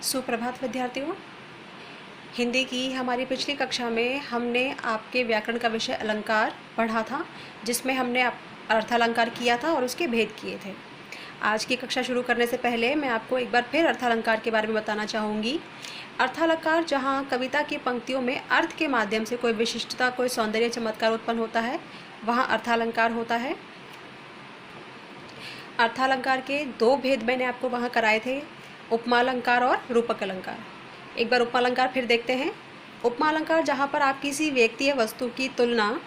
सुप्रभात विद्यार्थियों। हिंदी की हमारी पिछली कक्षा में हमने आपके व्याकरण का विषय अलंकार पढ़ा था, जिसमें हमने अर्थालंकार किया था और उसके भेद किए थे। आज की कक्षा शुरू करने से पहले मैं आपको एक बार फिर अर्थालंकार के बारे में बताना चाहूँगी। अर्थालंकार जहाँ कविता की पंक्तियों में अर्थ के माध्यम से कोई विशिष्टता, कोई सौंदर्य, चमत्कार उत्पन्न होता है, वहाँ अर्थालंकार होता है। अर्थालंकार के दो भेद मैंने आपको वहाँ कराए थे, उपमा अलंकार और रूपक अलंकार। एक बार उपमा अलंकार फिर देखते हैं। उपमा अलंकार जहाँ पर आप किसी व्यक्ति या वस्तु की तुलना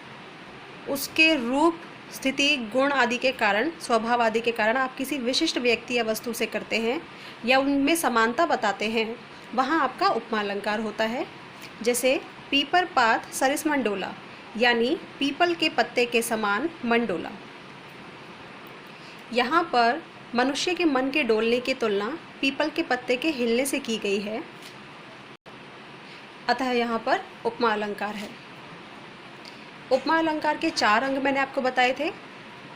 उसके रूप, स्थिति, गुण आदि के कारण, स्वभाव आदि के कारण आप किसी विशिष्ट व्यक्ति या वस्तु से करते हैं या उनमें समानता बताते हैं, वहाँ आपका उपमा अलंकार होता है। जैसे पीपर पात सरिस मंडोला, यानी पीपल के पत्ते के समान मंडोला। यहाँ पर मनुष्य के मन के डोलने की तुलना पीपल के पत्ते के हिलने से की गई है, अतः यहाँ पर उपमा अलंकार है। उपमा अलंकार के 4 अंग मैंने आपको बताए थे: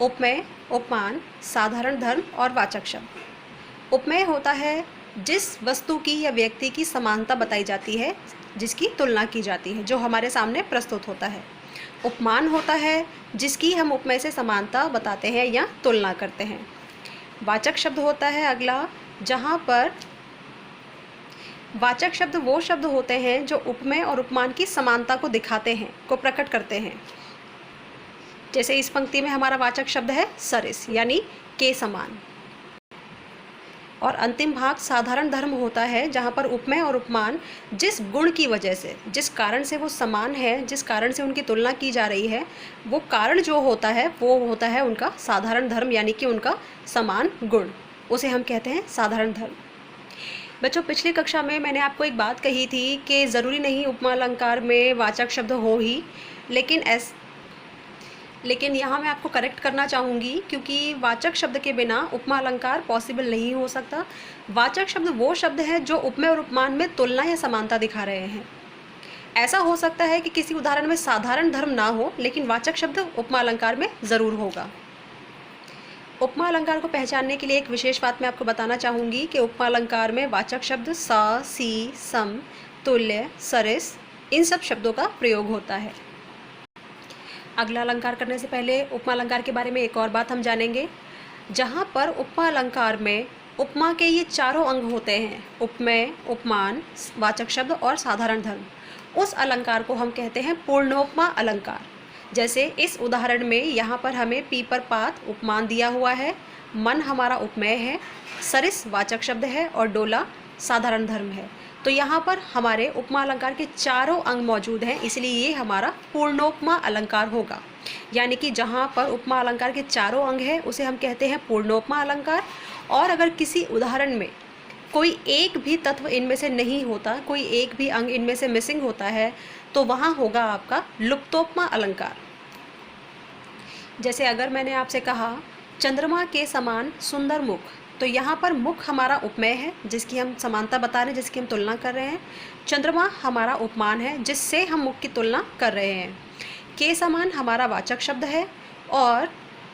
उपमेय, उपमान, साधारण धर्म और वाचक शब्द। उपमेय होता है जिस वस्तु की या व्यक्ति की समानता बताई जाती है, जिसकी तुलना की जाती है, जो हमारे सामने प्रस्तुत होता है। उपमान होता है जिसकी हम उपमेय से समानता बताते हैं या तुलना करते हैं। वाचक शब्द होता है अगला, जहाँ पर वाचक शब्द वो शब्द होते हैं जो उपमेय और उपमान की समानता को दिखाते हैं, को प्रकट करते हैं। जैसे इस पंक्ति में हमारा वाचक शब्द है सरिस, यानी के समान। और अंतिम भाग साधारण धर्म होता है, जहाँ पर उपमेय और उपमान जिस गुण की वजह से, जिस कारण से वो समान है, जिस कारण से उनकी तुलना की जा रही है, वो कारण जो होता है वो होता है उनका साधारण धर्म, यानी कि उनका समान गुण, उसे हम कहते हैं साधारण धर्म। बच्चों, पिछली कक्षा में मैंने आपको एक बात कही थी कि ज़रूरी नहीं उपमा अलंकार में वाचक शब्द हो ही, लेकिन यहाँ मैं आपको करेक्ट करना चाहूँगी, क्योंकि वाचक शब्द के बिना उपमा अलंकार पॉसिबल नहीं हो सकता। वाचक शब्द वो शब्द हैं जो उपमेय और उपमान में तुलना या समानता दिखा रहे हैं। ऐसा हो सकता है कि किसी उदाहरण में साधारण धर्म ना हो, लेकिन वाचक शब्द उपमा अलंकार में ज़रूर होगा। उपमा अलंकार को पहचानने के लिए एक विशेष बात मैं आपको बताना चाहूँगी कि उपमा अलंकार में वाचक शब्द सा, सी, सम, तुल्य, सरिस, इन सब शब्दों का प्रयोग होता है। अगला अलंकार करने से पहले उपमा अलंकार के बारे में एक और बात हम जानेंगे। जहाँ पर उपमा अलंकार में उपमा के ये चारों अंग होते हैं, उपमेय, उपमान, वाचक शब्द और साधारण धर्म, उस अलंकार को हम कहते हैं पूर्णोपमा अलंकार। जैसे इस उदाहरण में यहाँ पर हमें पीपर पात उपमान दिया हुआ है, मन हमारा उपमेय है, सरिस वाचक शब्द है और डोला साधारण धर्म है। तो यहाँ पर हमारे उपमा अलंकार के चारों अंग मौजूद हैं, इसलिए ये हमारा पूर्णोपमा अलंकार होगा। यानी कि जहाँ पर उपमा अलंकार के चारों अंग हैं उसे हम कहते हैं पूर्णोपमा अलंकार। और अगर किसी उदाहरण में कोई एक भी तत्व इनमें से नहीं होता, कोई एक भी अंग इनमें से मिसिंग होता है, तो वहाँ होगा आपका लुप्तोपमा अलंकार। जैसे अगर मैंने आपसे कहा चंद्रमा के समान सुंदर मुख, तो यहाँ पर मुख हमारा उपमेय है, जिसकी हम समानता बता रहे हैं, जिसकी हम तुलना कर रहे हैं। चंद्रमा हमारा उपमान है, जिससे हम मुख की तुलना कर रहे हैं। के समान हमारा वाचक शब्द है और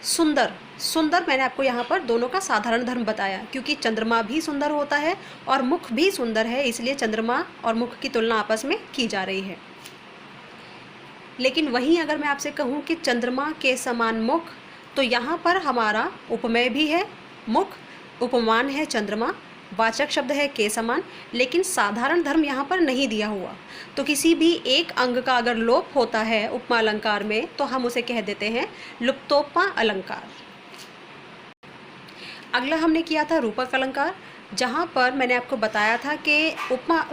सुंदर, सुंदर मैंने आपको यहाँ पर दोनों का साधारण धर्म बताया, क्योंकि चंद्रमा भी सुंदर होता है और मुख भी सुंदर है, इसलिए चंद्रमा और मुख की तुलना आपस में की जा रही है। लेकिन वहीं अगर मैं आपसे कहूँ कि चंद्रमा के समान मुख, तो यहाँ पर हमारा उपमेय भी है मुख, उपमान है चंद्रमा, वाचक शब्द है के समान, लेकिन साधारण धर्म यहाँ पर नहीं दिया हुआ। तो किसी भी एक अंग का अगर लोप होता है उपमा अलंकार में, तो हम उसे कह देते हैं लुप्तोपमा अलंकार। अगला हमने किया था रूपक अलंकार, जहाँ पर मैंने आपको बताया था कि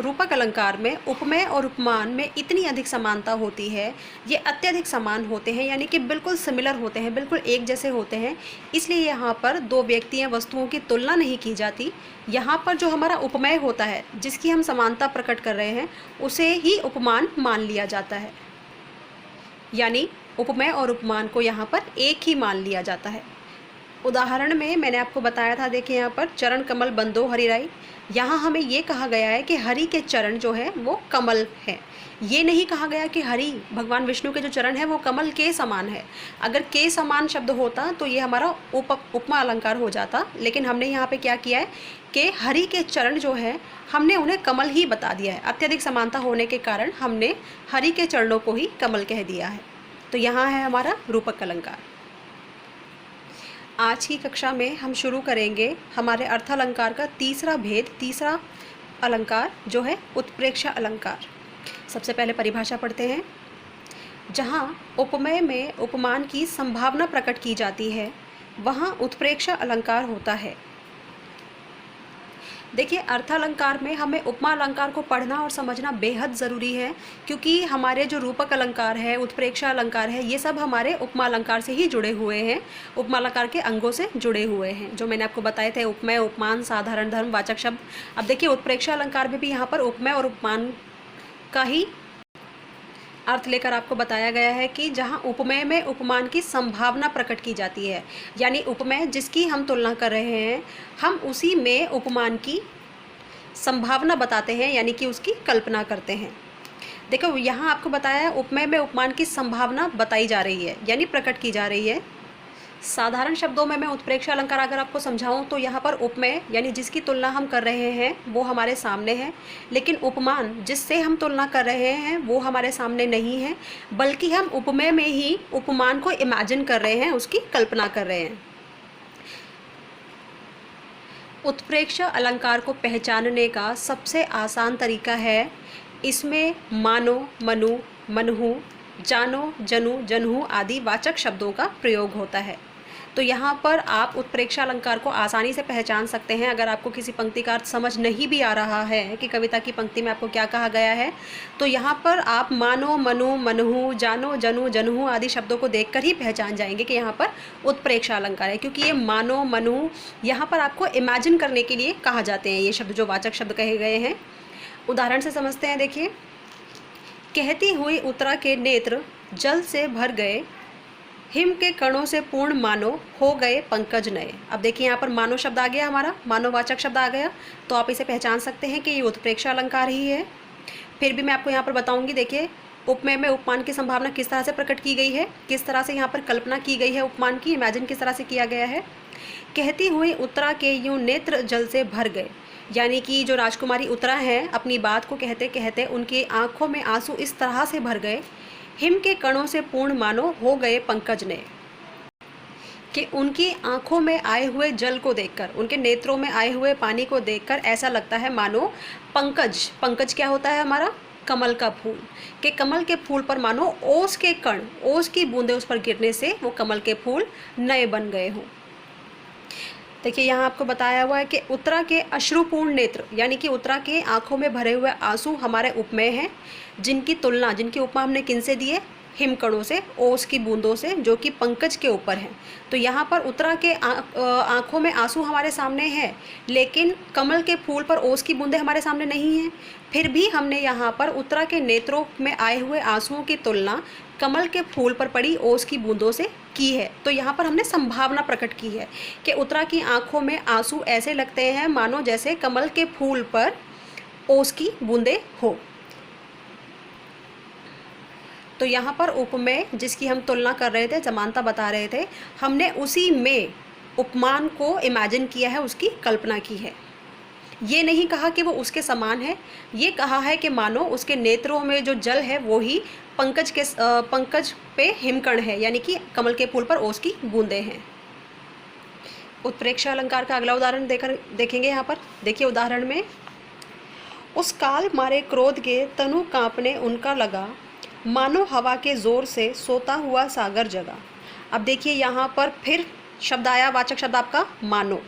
रूपक अलंकार में उपमेय और उपमान में इतनी अधिक समानता होती है, ये अत्यधिक समान होते हैं, यानी कि बिल्कुल सिमिलर होते हैं, बिल्कुल एक जैसे होते हैं। इसलिए यहाँ पर दो व्यक्ति या वस्तुओं की तुलना नहीं की जाती। यहाँ पर जो हमारा उपमेय होता है, जिसकी हम समानता प्रकट कर रहे हैं, उसे ही उपमान मान लिया जाता है। यानी उपमेय और उपमान को यहाँ पर एक ही मान लिया जाता है। उदाहरण में मैंने आपको बताया था, देखिए यहाँ पर चरण कमल बंदो हरिराई। यहाँ हमें ये कहा गया है कि हरि के चरण जो है वो कमल है। ये नहीं कहा गया कि हरि भगवान विष्णु के जो चरण है वो कमल के समान है। अगर के समान शब्द होता तो ये हमारा उपमा अलंकार हो जाता, लेकिन हमने यहाँ पे क्या किया है कि हरि के चरण जो है हमने उन्हें कमल ही बता दिया है। अत्यधिक समानता होने के कारण हमने हरि के चरणों को ही कमल कह दिया है। तो यहाँ है हमारा रूपक अलंकार। आज की कक्षा में हम शुरू करेंगे हमारे अर्थालंकार का तीसरा भेद, तीसरा अलंकार जो है उत्प्रेक्षा अलंकार। सबसे पहले परिभाषा पढ़ते हैं। जहाँ उपमेय में उपमान की संभावना प्रकट की जाती है वहाँ उत्प्रेक्षा अलंकार होता है। देखिए, अर्थालंकार में हमें उपमा अलंकार को पढ़ना और समझना बेहद ज़रूरी है, क्योंकि हमारे जो रूपक अलंकार है, उत्प्रेक्षा अलंकार है, ये सब हमारे उपमा अलंकार से ही जुड़े हुए हैं, उपमा अलंकार के अंगों से जुड़े हुए हैं, जो मैंने आपको बताए थे, उपमेय, उपमान, साधारण धर्म, वाचक शब्द। अब देखिए, उत्प्रेक्षा अलंकार में भी यहाँ पर उपमेय और उपमान का ही अर्थ लेकर आपको बताया गया है कि जहाँ उपमेय में उपमान की संभावना प्रकट की जाती है, यानी उपमेय जिसकी हम तुलना कर रहे हैं, हम उसी में उपमान की संभावना बताते हैं, यानी कि उसकी कल्पना करते हैं। देखो, यहाँ आपको बताया है उपमेय में उपमान की संभावना बताई जा रही है, यानी प्रकट की जा रही है। साधारण शब्दों में मैं उत्प्रेक्षा अलंकार अगर आपको समझाऊं तो यहाँ पर उपमेय यानी जिसकी तुलना हम कर रहे हैं वो हमारे सामने है, लेकिन उपमान जिससे हम तुलना कर रहे हैं वो हमारे सामने नहीं है, बल्कि हम उपमेय में ही उपमान को इमेजिन कर रहे हैं, उसकी कल्पना कर रहे हैं। उत्प्रेक्षा अलंकार को पहचानने का सबसे आसान तरीका है, इसमें मानो, मनु, मनहु, जानो, जनु, जनहु आदि वाचक शब्दों का प्रयोग होता है। तो यहाँ पर आप उत्प्रेक्षा अलंकार को आसानी से पहचान सकते हैं। अगर आपको किसी पंक्ति का अर्थ समझ नहीं भी आ रहा है कि कविता की पंक्ति में आपको क्या कहा गया है, तो यहाँ पर आप मानो, मनु, मनहु, जानो, जनु, जनहु आदि शब्दों को देखकर ही पहचान जाएंगे कि यहाँ पर उत्प्रेक्षा अलंकार है, क्योंकि ये मानो, मनु यहाँ पर आपको इमेजिन करने के लिए कहा जाते हैं, ये शब्द जो वाचक शब्द कहे गए हैं। उदाहरण से समझते हैं। देखिए, कहती हुई उत्तरा के नेत्र जल से भर गए, हिम के कणों से पूर्ण मानो हो गए पंकज नए। अब देखिए, यहाँ पर मानो शब्द आ गया, हमारा मानोवाचक शब्द आ गया, तो आप इसे पहचान सकते हैं कि ये उत्प्रेक्षा अलंकार ही है। फिर भी मैं आपको यहाँ पर बताऊंगी। देखिए, उपमेय में उपमान की संभावना किस तरह से प्रकट की गई है, किस तरह से यहाँ पर कल्पना की गई है, उपमान की इमेजिन किस तरह से किया गया है। कहती हुई उत्तरा के यूँ नेत्र जल से भर गए, यानी कि जो राजकुमारी उत्तरा हैं, अपनी बात को कहते कहते उनकी आंखों में आंसू इस तरह से भर गए, हिम के कणों से पूर्ण मानो हो गए पंकज ने, कि उनकी आंखों में आए हुए जल को देखकर, उनके नेत्रों में आए हुए पानी को देखकर ऐसा लगता है मानो पंकज, पंकज क्या होता है हमारा, कमल का फूल, कि कमल के फूल पर मानो ओस के कण, ओस की बूंदें उस पर गिरने से वो कमल के फूल नए बन गए हों। देखिए, यहाँ आपको बताया हुआ है कि उत्तरा के अश्रुपूर्ण नेत्र, यानी कि उत्तरा के आंखों में भरे हुए आंसू हमारे उपमेय हैं, जिनकी तुलना, जिनकी उपमा हमने किनसे दी है, हिमकणों से, ओस की बूंदों से, जो कि पंकज के ऊपर हैं। तो यहाँ पर उत्तरा के आंखों में आंसू हमारे सामने हैं, लेकिन कमल के फूल पर ओस की बूंदें हमारे सामने नहीं हैं। फिर भी हमने यहाँ पर उत्तरा के नेत्रों में आए हुए आंसुओं की तुलना कमल के फूल पर पड़ी ओस की बूंदों से की है। तो यहाँ पर हमने संभावना प्रकट की है कि उत्तरा की आंखों में आंसू ऐसे लगते हैं मानो जैसे कमल के फूल पर ओस की बूंदें हो। तो यहाँ पर उपमेय जिसकी हम तुलना कर रहे थे, समानता बता रहे थे, हमने उसी में उपमान को इमेजिन किया है, उसकी कल्पना की है। ये नहीं कहा कि वो उसके समान है, ये कहा है कि मानो उसके नेत्रों में जो जल है वो ही पंकज पे हिमकण है, यानी कि कमल के फूल पर ओस की बूंदें हैं। उत्प्रेक्षा अलंकार का अगला उदाहरण देखेंगे यहाँ पर। देखिए, उदाहरण में, उस काल मारे क्रोध के तनु कांपने उनका लगा, मानो हवा के जोर से सोता हुआ सागर जगा। अब देखिए, यहाँ पर फिर शब्द आया, वाचक शब्द आपका मानो।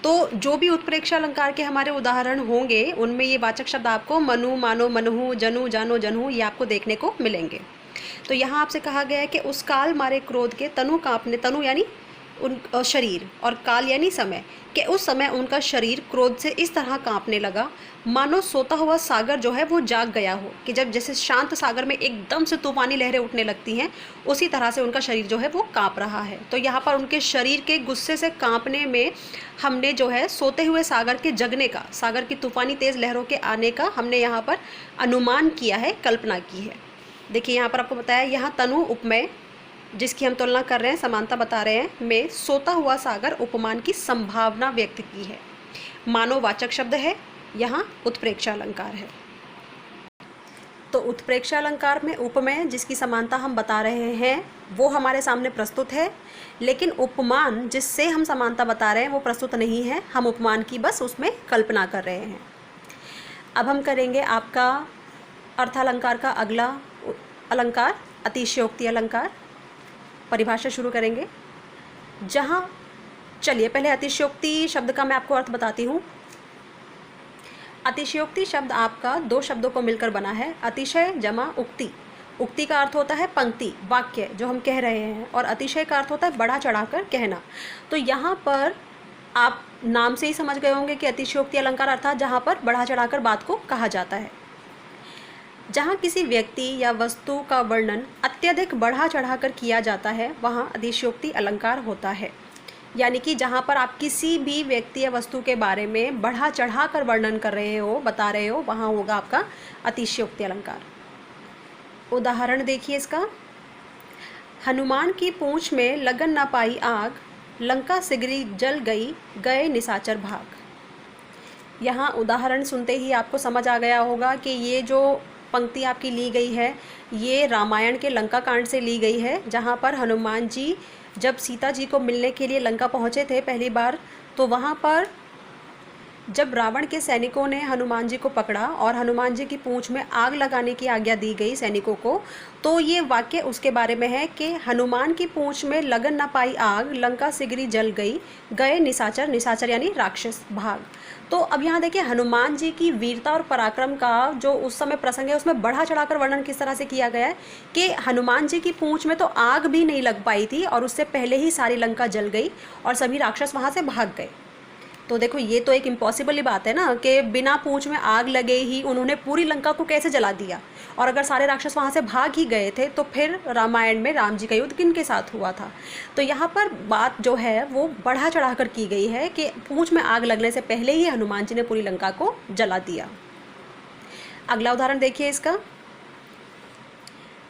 तो जो भी उत्प्रेक्षा अलंकार के हमारे उदाहरण होंगे उनमें ये वाचक शब्द आपको मनु, मानो, मनहु, जनु, जानो, जनहु ये आपको देखने को मिलेंगे। तो यहाँ आपसे कहा गया है कि उस काल मारे क्रोध के तनु कांपने, तनु यानी उन शरीर, और काल यानी समय, कि उस समय उनका शरीर क्रोध से इस तरह कांपने लगा मानो सोता हुआ सागर जो है वो जाग गया हो, कि जब जैसे शांत सागर में एकदम से तूफानी लहरें उठने लगती हैं, उसी तरह से उनका शरीर जो है वो कांप रहा है। तो यहाँ पर उनके शरीर के गुस्से से कांपने में हमने जो है सोते हुए सागर के जगने का, सागर की तूफानी तेज़ लहरों के आने का हमने यहाँ पर अनुमान किया है, कल्पना की है। देखिए यहाँ पर आपको बताया, यहाँ तनु उपमेय जिसकी हम तुलना कर रहे हैं, समानता बता रहे हैं, में सोता हुआ सागर उपमान की संभावना व्यक्त की है। मानो वाचक शब्द है, यहाँ उत्प्रेक्षा अलंकार है। तो उत्प्रेक्षा अलंकार में उपमेय जिसकी समानता हम बता रहे हैं वो हमारे सामने प्रस्तुत है, लेकिन उपमान जिससे हम समानता बता रहे हैं वो प्रस्तुत नहीं है, हम उपमान की बस उसमें कल्पना कर रहे हैं। अब हम करेंगे आपका अर्थालंकार का अगला अलंकार, अतिशयोक्ति अलंकार। परिभाषा शुरू करेंगे, जहाँ चलिए पहले अतिशयोक्ति शब्द का मैं आपको अर्थ बताती हूँ। अतिशयोक्ति शब्द आपका दो शब्दों को मिलकर बना है, अतिशय जमा उक्ति। उक्ति का अर्थ होता है पंक्ति, वाक्य जो हम कह रहे हैं, और अतिशय का अर्थ होता है बढ़ा चढ़ाकर कहना। तो यहाँ पर आप नाम से ही समझ गए होंगे कि अतिशयोक्ति अलंकार अर्थात जहाँ पर बढ़ा चढ़ाकर बात को कहा जाता है। जहाँ किसी व्यक्ति या वस्तु का वर्णन अत्यधिक बढ़ा चढ़ाकर किया जाता है वहाँ अतिशयोक्ति अलंकार होता है। यानी कि जहाँ पर आप किसी भी व्यक्ति या वस्तु के बारे में बढ़ा चढ़ाकर वर्णन कर रहे हो, बता रहे हो, वहाँ होगा आपका अतिशयोक्ति अलंकार। उदाहरण देखिए इसका, हनुमान की पूंछ में लगन न पाई आग, लंका सिगरी जल गई, गए निशाचर भाग। यहाँ उदाहरण सुनते ही आपको समझ आ गया होगा कि ये जो पंक्ति आपकी ली गई है ये रामायण के लंका कांड से ली गई है, जहाँ पर हनुमान जी जब सीता जी को मिलने के लिए लंका पहुँचे थे पहली बार, तो वहाँ पर जब रावण के सैनिकों ने हनुमान जी को पकड़ा और हनुमान जी की पूंछ में आग लगाने की आज्ञा दी गई सैनिकों को, तो ये वाक्य उसके बारे में है कि हनुमान की पूंछ में लगन न पाई आग, लंका सिगरी जल गई, गए निशाचर, निशाचर यानी राक्षस, भाग। तो अब यहाँ देखिए हनुमान जी की वीरता और पराक्रम का जो उस समय प्रसंग है उसमें बढ़ा चढ़ाकर वर्णन किस तरह से किया गया है कि हनुमान जी की पूंछ में तो आग भी नहीं लग पाई थी और उससे पहले ही सारी लंका जल गई और सभी राक्षस वहाँ से भाग गए। तो देखो ये तो एक इम्पॉसिबल ही बात है ना कि बिना पूंछ में आग लगे ही उन्होंने पूरी लंका को कैसे जला दिया, और अगर सारे राक्षस वहाँ से भाग ही गए थे तो फिर रामायण में राम जी का युद्ध किन के साथ हुआ था। तो यहाँ पर बात जो है वो बढ़ा चढ़ाकर की गई है कि पूंछ में आग लगने से पहले ही हनुमान जी ने पूरी लंका को जला दिया। अगला उदाहरण देखिए इसका,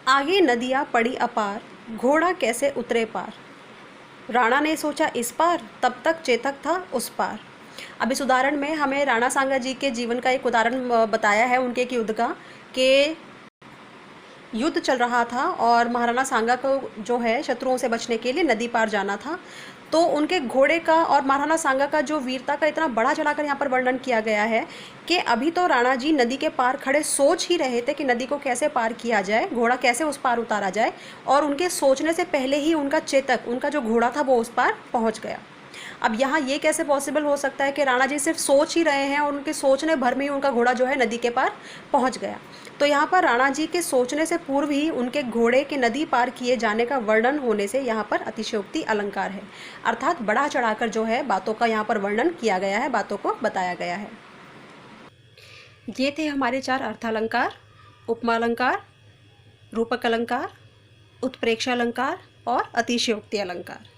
आगे नदियाँ पड़ी अपार, घोड़ा कैसे उतरे पार, राणा ने सोचा इस पार, तब तक चेतक था उस पार। अब इस उदाहरण में हमें राणा सांगा जी के जीवन का एक उदाहरण बताया है, उनके एक युद्ध का, कि युद्ध चल रहा था और महाराणा सांगा को जो है शत्रुओं से बचने के लिए नदी पार जाना था। तो उनके घोड़े का और महाराणा सांगा का जो वीरता का इतना बड़ा चढ़ाकर यहाँ पर वर्णन किया गया है कि अभी तो राणा जी नदी के पार खड़े सोच ही रहे थे कि नदी को कैसे पार किया जाए, घोड़ा कैसे उस पार उतारा जाए, और उनके सोचने से पहले ही उनका चेतक, उनका जो घोड़ा था वो उस पार पहुँच गया। अब यहाँ ये कैसे पॉसिबल हो सकता है कि राणा जी सिर्फ सोच ही रहे हैं और उनके सोचने भर में ही उनका घोड़ा जो है नदी के पार पहुँच गया। तो यहाँ पर राणा जी के सोचने से पूर्व ही उनके घोड़े के नदी पार किए जाने का वर्णन होने से यहाँ पर अतिशयोक्ति अलंकार है, अर्थात बढ़ा चढ़ाकर जो है बातों का यहाँ पर वर्णन किया गया है, बातों को बताया गया है। ये थे हमारे 4 अर्थालंकार, उपमा अलंकार, रूपक अलंकार, उत्प्रेक्षा अलंकार और अतिशयोक्ति अलंकार।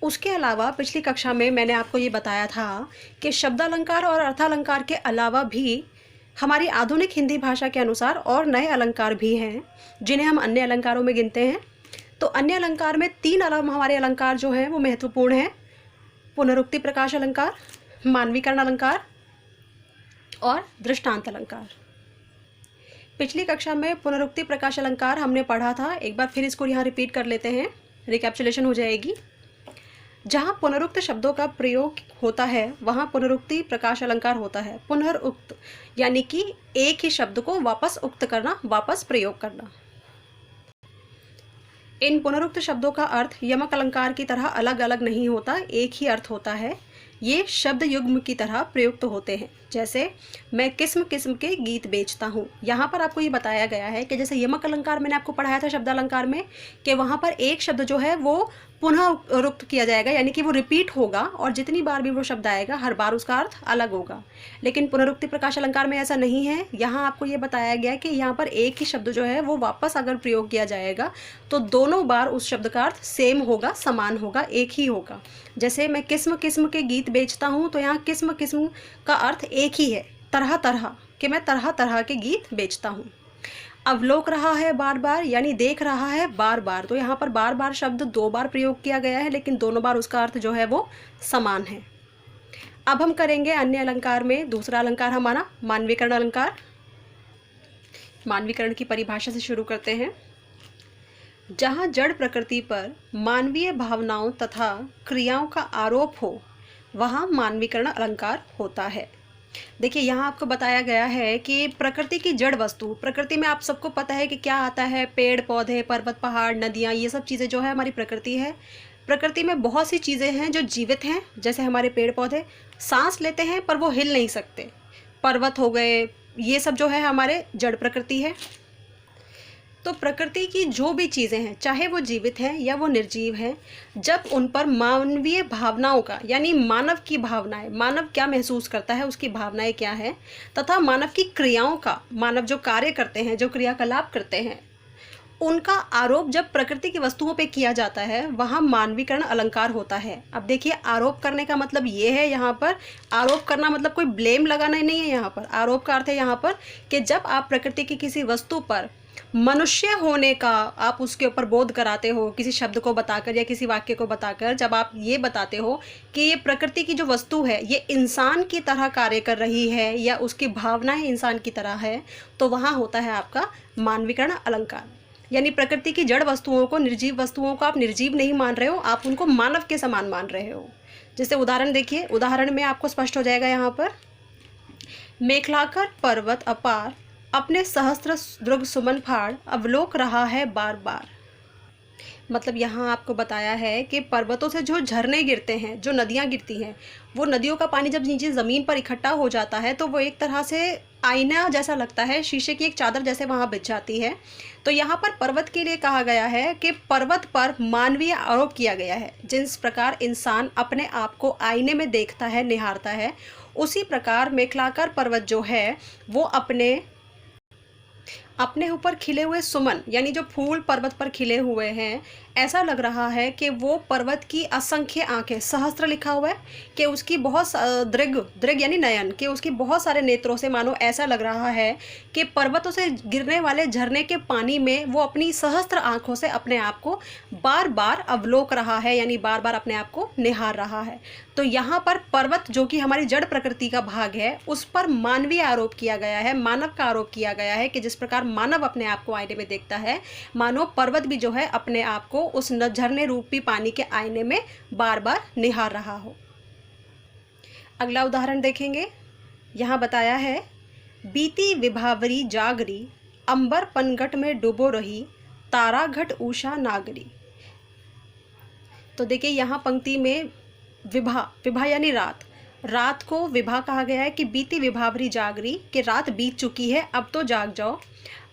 उसके अलावा पिछली कक्षा में मैंने आपको ये बताया था कि शब्दालंकार और अर्थालंकार के अलावा भी हमारी आधुनिक हिंदी भाषा के अनुसार और नए अलंकार भी हैं जिन्हें हम अन्य अलंकारों में गिनते हैं। तो अन्य अलंकार में 3 हमारे अलंकार जो हैं वो महत्वपूर्ण हैं, पुनरुक्ति प्रकाश अलंकार, मानवीकरण अलंकार और दृष्टांत अलंकार। पिछली कक्षा में पुनरुक्ति प्रकाश अलंकार हमने पढ़ा था, एक बार फिर इसको यहाँ रिपीट कर लेते हैं, रिकैप्चुलेशन हो जाएगी। जहाँ पुनरुक्त शब्दों का प्रयोग होता है वहाँ पुनरुक्ति प्रकाश अलंकार होता है। पुनरुक्त यानी कि एक ही शब्द को वापस उक्त करना, वापस प्रयोग करना। इन पुनरुक्त शब्दों का अर्थ यमक अलंकार की तरह अलग अलग नहीं होता, एक ही अर्थ होता है। ये शब्द युग्म की तरह प्रयुक्त होते हैं। जैसे मैं किस्म किस्म के गीत बेचता हूँ, यहाँ पर आपको ये बताया गया है कि जैसे यमक अलंकार मैंने आपको पढ़ाया था शब्दालंकार में कि वहाँ पर एक शब्द जो है वो पुनः उपयुक्त किया जाएगा, यानी कि वो रिपीट होगा और जितनी बार भी वो शब्द आएगा हर बार उसका अर्थ अलग होगा। लेकिन पुनरुक्ति प्रकाश अलंकार में ऐसा नहीं है। यहाँ आपको ये बताया गया कि यहाँ पर एक ही शब्द जो है वो वापस अगर प्रयोग किया जाएगा तो दोनों बार उस शब्द का अर्थ सेम होगा, समान होगा, एक ही होगा। जैसे मैं किस्म किस्म के गीत बेचता हूँ, तो यहाँ किस्म किस्म का अर्थ एक ही है, तरह तरह, कि मैं तरह तरह के गीत बेचता हूँ। अवलोक रहा है बार बार, यानी देख रहा है बार बार, तो यहाँ पर बार बार शब्द 2 बार प्रयोग किया गया है, लेकिन दोनों बार उसका अर्थ जो है वो समान है। अब हम करेंगे अन्य अलंकार में दूसरा अलंकार हमारा मानवीकरण अलंकार। मानवीकरण की परिभाषा से शुरू करते हैं। जहाँ जड़ प्रकृति पर मानवीय भावनाओं तथा क्रियाओं का आरोप हो, वहाँ मानवीकरण अलंकार होता है। देखिए यहाँ आपको बताया गया है कि प्रकृति की जड़ वस्तु, प्रकृति में आप सबको पता है कि क्या आता है, पेड़ पौधे, पर्वत पहाड़, नदियाँ, ये सब चीज़ें जो है हमारी प्रकृति है। प्रकृति में बहुत सी चीज़ें हैं जो जीवित हैं, जैसे हमारे पेड़ पौधे सांस लेते हैं पर वो हिल नहीं सकते, पर्वत हो गए, ये सब जो है हमारे जड़ प्रकृति है। तो प्रकृति की जो भी चीज़ें हैं, चाहे वो जीवित हैं या वो निर्जीव हैं, जब उन पर मानवीय भावनाओं का, यानी मानव की भावनाएं, मानव क्या महसूस करता है, उसकी भावनाएं क्या है, तथा मानव की क्रियाओं का, मानव जो कार्य करते हैं, जो क्रियाकलाप करते हैं, उनका आरोप जब प्रकृति की वस्तुओं पे किया जाता है, वहाँ मानवीकरण अलंकार होता है। अब देखिए आरोप करने का मतलब ये है, यहाँ पर आरोप करना मतलब कोई ब्लेम लगाना नहीं है। यहाँ पर आरोप का अर्थ है यहाँ पर कि जब आप प्रकृति की किसी वस्तु पर मनुष्य होने का आप उसके ऊपर बोध कराते हो, किसी शब्द को बताकर या किसी वाक्य को बताकर, जब आप ये बताते हो कि ये प्रकृति की जो वस्तु है ये इंसान की तरह कार्य कर रही है या उसकी भावनाएं इंसान की तरह है, तो वहाँ होता है आपका मानवीकरण अलंकार। यानी प्रकृति की जड़ वस्तुओं को, निर्जीव वस्तुओं को आप निर्जीव नहीं मान रहे हो, आप उनको मानव के समान मान रहे हो। जैसे उदाहरण देखिए, उदाहरण में आपको स्पष्ट हो जाएगा यहाँ पर, मेखलाकर पर्वत अपार, अपने सहस्त्र दृग सुमन फाड़, अवलोक रहा है बार बार। मतलब यहाँ आपको बताया है कि पर्वतों से जो झरने गिरते हैं, जो नदियाँ गिरती हैं, वो नदियों का पानी जब नीचे ज़मीन पर इकट्ठा हो जाता है तो वो एक तरह से आईना जैसा लगता है, शीशे की एक चादर जैसे वहाँ बिछ जाती है। तो यहाँ पर पर्वत के लिए कहा गया है कि पर्वत पर मानवीय आरोप किया गया है। जिस प्रकार इंसान अपने आप को आईने में देखता है, निहारता है, उसी प्रकार मेखलाकर पर्वत जो है वो अपने ऊपर खिले हुए सुमन, यानी जो फूल पर्वत पर खिले हुए हैं, ऐसा लग रहा है कि वो पर्वत की असंख्य आंखें, सहस्त्र लिखा हुआ है, कि उसकी बहुत दृग, दृग यानी नयन, कि उसकी बहुत सारे नेत्रों से मानो ऐसा लग रहा है कि पर्वतों से गिरने वाले झरने के पानी में वो अपनी सहस्त्र आंखों से अपने आप को बार बार अवलोक रहा है, यानी बार बार अपने आप को निहार रहा है। तो यहाँ पर पर्वत जो कि हमारी जड़ प्रकृति का भाग है, उस पर मानवीय आरोप किया गया है, मानव का आरोप किया गया है कि जिस प्रकार मानव अपने आप को आईने में देखता है, मानो पर्वत भी जो है अपने आप को उस झरने रूपी पानी के आईने में बार बार निहार रहा हो। अगला उदाहरण देखेंगे। यहाँ बताया है, बीती विभावरी जागरी, अंबर पनघट में डूबो रही, तारा घट उषा नागरी। तो देखिए यहाँ पंक्ति में विभा यानी रात, रात को विभा कहा गया है कि बीती विभावरी जागरी, कि रात बीत चुकी है, अब तो जाग जाओ।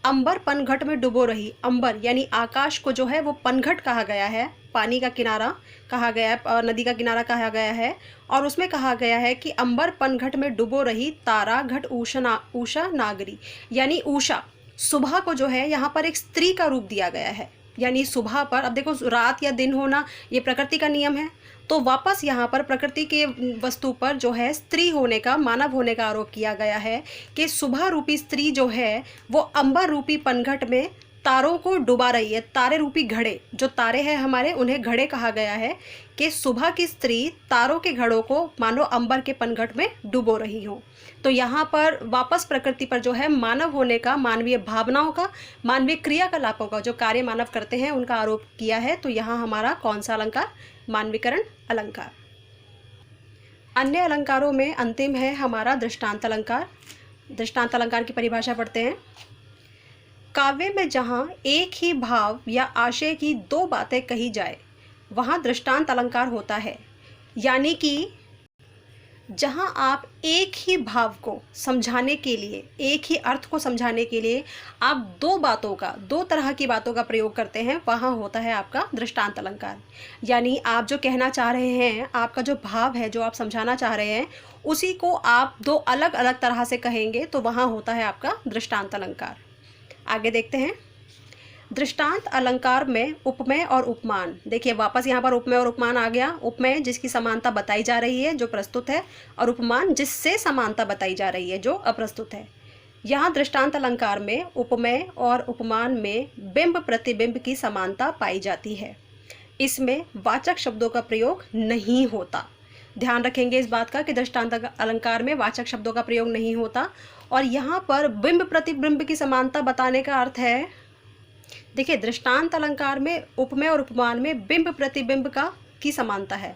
अंबर पनघट में डूबो रही, अंबर यानी आकाश को जो है वो पनघट कहा गया है, पानी का किनारा कहा गया है, नदी का किनारा कहा गया है, और उसमें कहा गया है कि अंबर पनघट में डूबो रही, तारा घट उषा नागरी, यानी उषा, सुबह को जो है यहाँ पर एक स्त्री का रूप दिया गया है। यानी सुबह पर, अब देखो रात या दिन होना ये प्रकृति का नियम है, तो वापस यहाँ पर प्रकृति के वस्तु पर जो है स्त्री होने का, मानव होने का आरोप किया गया है कि सुबह रूपी स्त्री जो है वो अंबर रूपी पनघट में तारों को डुबा रही है। तारे रूपी घड़े, जो तारे हैं हमारे, उन्हें घड़े कहा गया है, कि सुबह की स्त्री तारों के घड़ों को मानो अंबर के पनघट में डुबो रही हो। तो यहाँ पर वापस प्रकृति पर जो है मानव होने का, मानवीय भावनाओं का, मानवीय क्रियाकलापों का, जो कार्य मानव करते हैं, उनका आरोप किया है। तो यहाँ हमारा कौन सा अलंकार? मानवीकरण अलंकार। अन्य अलंकारों में अंतिम है हमारा दृष्टांत अलंकार। दृष्टांत अलंकार की परिभाषा पढ़ते हैं। काव्य में जहाँ एक ही भाव या आशय की 2 बातें कही जाए, वहाँ दृष्टांत अलंकार होता है। यानी कि जहाँ आप एक ही भाव को समझाने के लिए, एक ही अर्थ को समझाने के लिए आप दो तरह की बातों का प्रयोग करते हैं, वहाँ होता है आपका दृष्टांत अलंकार। यानी आप जो कहना चाह रहे हैं, आपका जो भाव है, जो आप समझाना चाह रहे हैं, उसी को आप दो अलग अलग तरह से कहेंगे, तो वहाँ होता है आपका दृष्टांत अलंकार। आगे देखते हैं। दृष्टांत अलंकार में उपमेय और उपमान, देखिए वापस यहाँ पर उपमेय और उपमान आ गया। उपमेय जिसकी समानता बताई जा रही है, जो प्रस्तुत है, और उपमान जिससे समानता बताई जा रही है, जो अप्रस्तुत है। यहाँ दृष्टांत अलंकार में उपमेय और उपमान में बिंब प्रतिबिंब की समानता पाई जाती है। इसमें वाचक शब्दों का प्रयोग नहीं होता। ध्यान रखेंगे इस बात का कि दृष्टांत अलंकार में वाचक शब्दों का प्रयोग नहीं होता। और यहाँ पर बिंब प्रतिबिंब की समानता बताने का अर्थ है, देखिए दृष्टांत अलंकार में उपमेय और उपमान में बिंब प्रतिबिंब की समानता है।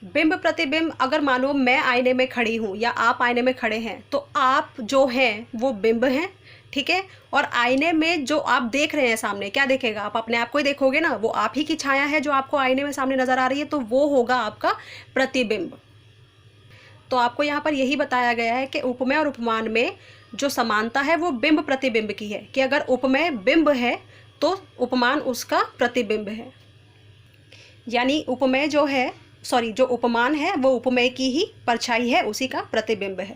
बिंब प्रतिबिंब, अगर मानो मैं आईने में खड़ी हूँ या आप आईने में खड़े हैं, तो आप जो हैं वो बिंब हैं, ठीक है। और आईने में जो आप देख रहे हैं सामने, क्या देखेगा, आप अपने आप को ही देखोगे ना, वो आप ही की छाया है जो आपको आईने में सामने नजर आ रही है, तो वो होगा आपका प्रतिबिंब। तो आपको यहाँ पर यही बताया गया है कि उपमेय और उपमान में जो समानता है वो बिंब प्रतिबिंब की है, कि अगर उपमेय बिंब है तो उपमान उसका प्रतिबिंब है। यानी उपमेय जो है, जो उपमान है वो उपमेय की ही परछाई है, उसी का प्रतिबिंब है।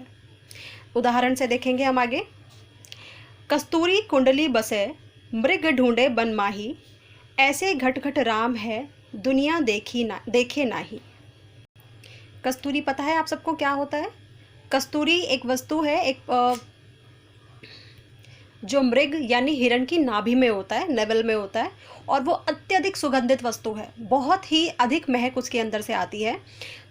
उदाहरण से देखेंगे हम आगे। कस्तूरी कुंडली बसे मृग ढूंढे बन माही, ऐसे घट घट राम है दुनिया देखे नाही। कस्तूरी पता है आप सबको क्या होता है? कस्तूरी एक वस्तु है, एक जो मृग यानी हिरण की नाभि में होता है, नेवल में होता है, और वो अत्यधिक सुगंधित वस्तु है, बहुत ही अधिक महक उसके अंदर से आती है।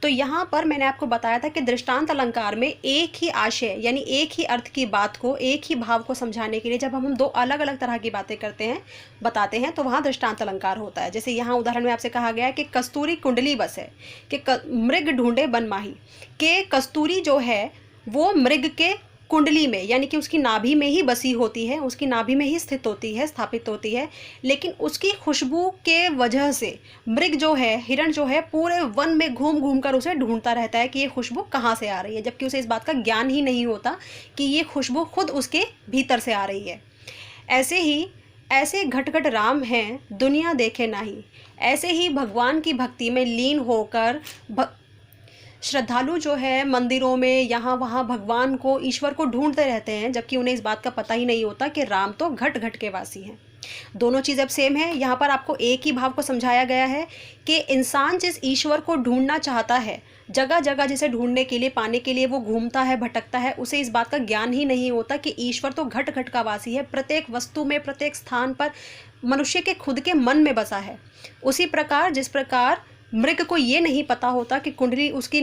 तो यहाँ पर मैंने आपको बताया था कि दृष्टांत अलंकार में एक ही आशय यानी एक ही अर्थ की बात को, एक ही भाव को समझाने के लिए जब हम दो अलग अलग तरह की बातें करते हैं, बताते हैं, तो वहाँ दृष्टांत अलंकार होता है। जैसे यहाँ उदाहरण में आपसे कहा गया है कि कस्तूरी कुंडली बस है, कि मृग ढूंढे बन माही, के कस्तूरी जो है वो मृग के कुंडली में यानी कि उसकी नाभि में ही बसी होती है, उसकी नाभि में ही स्थित होती है, स्थापित होती है, लेकिन उसकी खुशबू के वजह से मृग जो है, हिरण जो है, पूरे वन में घूम घूम कर उसे ढूंढता रहता है कि ये खुशबू कहाँ से आ रही है, जबकि उसे इस बात का ज्ञान ही नहीं होता कि ये खुशबू खुद उसके भीतर से आ रही है। ऐसे ही ऐसे घट घट राम हैं दुनिया देखे नाही, ऐसे ही भगवान की भक्ति में लीन होकर श्रद्धालु जो है मंदिरों में यहाँ वहाँ भगवान को, ईश्वर को ढूंढते रहते हैं, जबकि उन्हें इस बात का पता ही नहीं होता कि राम तो घट घट के वासी हैं। दोनों चीज़ अब सेम है। यहाँ पर आपको एक ही भाव को समझाया गया है कि इंसान जिस ईश्वर को ढूंढना चाहता है, जगह जगह जिसे ढूंढने के लिए, पाने के लिए वो घूमता है, भटकता है, उसे इस बात का ज्ञान ही नहीं होता कि ईश्वर तो घट घट का वासी है, प्रत्येक वस्तु में, प्रत्येक स्थान पर मनुष्य के खुद के मन में बसा है। उसी प्रकार जिस प्रकार मृग को ये नहीं पता होता कि कुंडली उसकी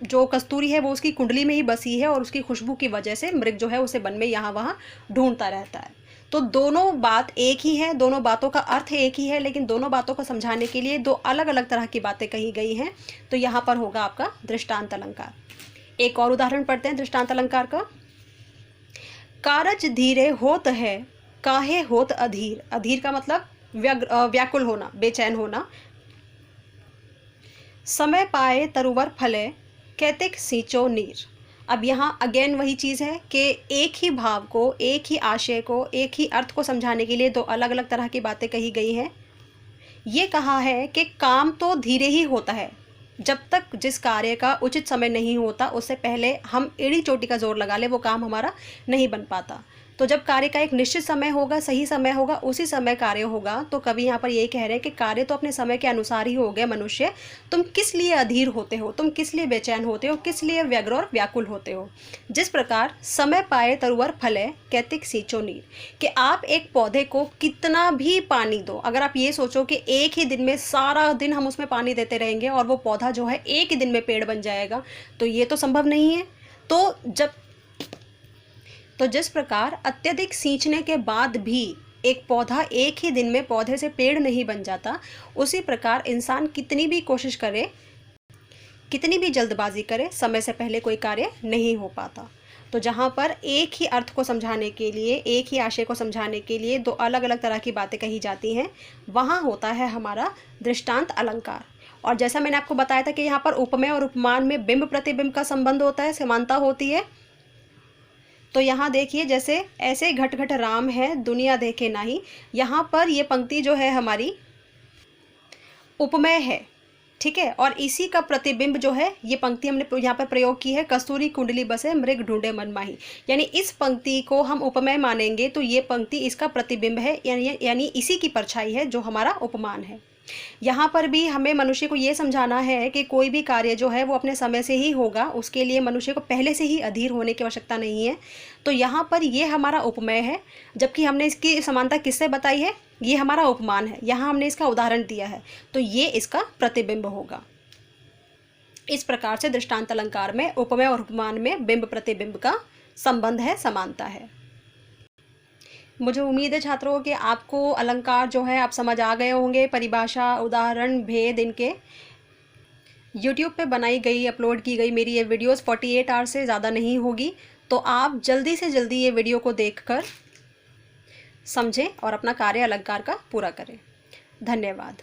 जो कस्तूरी है वो उसकी कुंडली में ही बसी है, और उसकी खुशबू की वजह से मृग जो है उसे वन में यहाँ वहाँ ढूंढता रहता है। तो दोनों बात एक ही है, दोनों बातों का अर्थ एक ही है, लेकिन दोनों बातों को समझाने के लिए दो अलग अलग तरह की बातें कही गई हैं। तो यहाँ पर होगा आपका दृष्टांत अलंकार। एक और उदाहरण पढ़ते हैं दृष्टांत अलंकार का। कारज धीरे होत है काहे होत अधीर। अधीर का मतलब व्याकुल होना, बेचैन होना। समय पाए तरुवर फले कैतिक सींचो नीर। अब यहाँ अगेन वही चीज़ है कि एक ही भाव को, एक ही आशय को, एक ही अर्थ को समझाने के लिए दो अलग अलग तरह की बातें कही गई हैं। ये कहा है कि काम तो धीरे ही होता है, जब तक जिस कार्य का उचित समय नहीं होता उससे पहले हम एड़ी चोटी का जोर लगा ले वो काम हमारा नहीं बन पाता। तो जब कार्य का एक निश्चित समय होगा, सही समय होगा, उसी समय कार्य होगा। तो कवि यहाँ पर यही कह रहे हैं कि कार्य तो अपने समय के अनुसार ही हो गए। मनुष्य, तुम किस लिए अधीर होते हो, तुम किस लिए बेचैन होते हो, किस लिए व्यग्र और व्याकुल होते हो। जिस प्रकार समय पाए तरुवर फले कैतिक सींचो नीर, कि आप एक पौधे को कितना भी पानी दो, अगर आप ये सोचो कि एक ही दिन में सारा दिन हम उसमें पानी देते रहेंगे और वो पौधा जो है एक ही दिन में पेड़ बन जाएगा, तो ये तो संभव नहीं है। तो जिस प्रकार अत्यधिक सींचने के बाद भी एक पौधा एक ही दिन में पौधे से पेड़ नहीं बन जाता, उसी प्रकार इंसान कितनी भी कोशिश करे, कितनी भी जल्दबाजी करे, समय से पहले कोई कार्य नहीं हो पाता। तो जहाँ पर एक ही अर्थ को समझाने के लिए, एक ही आशय को समझाने के लिए दो अलग अलग तरह की बातें कही जाती हैं, वहाँ होता है हमारा दृष्टांत अलंकार। और जैसा मैंने आपको बताया था कि यहाँ पर उपमेय और उपमान में बिंब प्रतिबिंब का संबंध होता है, समानता होती है। तो यहाँ देखिए, जैसे ऐसे घट घट राम है दुनिया देखे नाही, यहाँ पर ये पंक्ति जो है हमारी उपमेय है, ठीक है। और इसी का प्रतिबिंब जो है, ये पंक्ति हमने यहाँ पर प्रयोग की है, कस्तूरी कुंडली बसे मृग ढूंढे मन माही, यानी इस पंक्ति को हम उपमेय मानेंगे तो ये पंक्ति इसका प्रतिबिंब है, यानी इसी की परछाई है जो हमारा उपमान है। यहाँ पर भी हमें मनुष्य को ये समझाना है कि कोई भी कार्य जो है वो अपने समय से ही होगा, उसके लिए मनुष्य को पहले से ही अधीर होने की आवश्यकता नहीं है। तो यहाँ पर ये हमारा उपमेय है, जबकि हमने इसकी समानता किससे बताई है, ये हमारा उपमान है, यहाँ हमने इसका उदाहरण दिया है, तो ये इसका प्रतिबिंब होगा। इस प्रकार से दृष्टांत अलंकार में उपमेय और उपमान में बिंब प्रतिबिंब का संबंध है, समानता है। मुझे उम्मीद है छात्रों कि आपको अलंकार जो है आप समझ आ गए होंगे, परिभाषा, उदाहरण, भेद इनके। YouTube पे बनाई गई, अपलोड की गई मेरी ये वीडियोस 48 आवर्स से ज़्यादा नहीं होगी, तो आप जल्दी से जल्दी ये वीडियो को देखकर समझें और अपना कार्य अलंकार का पूरा करें। धन्यवाद।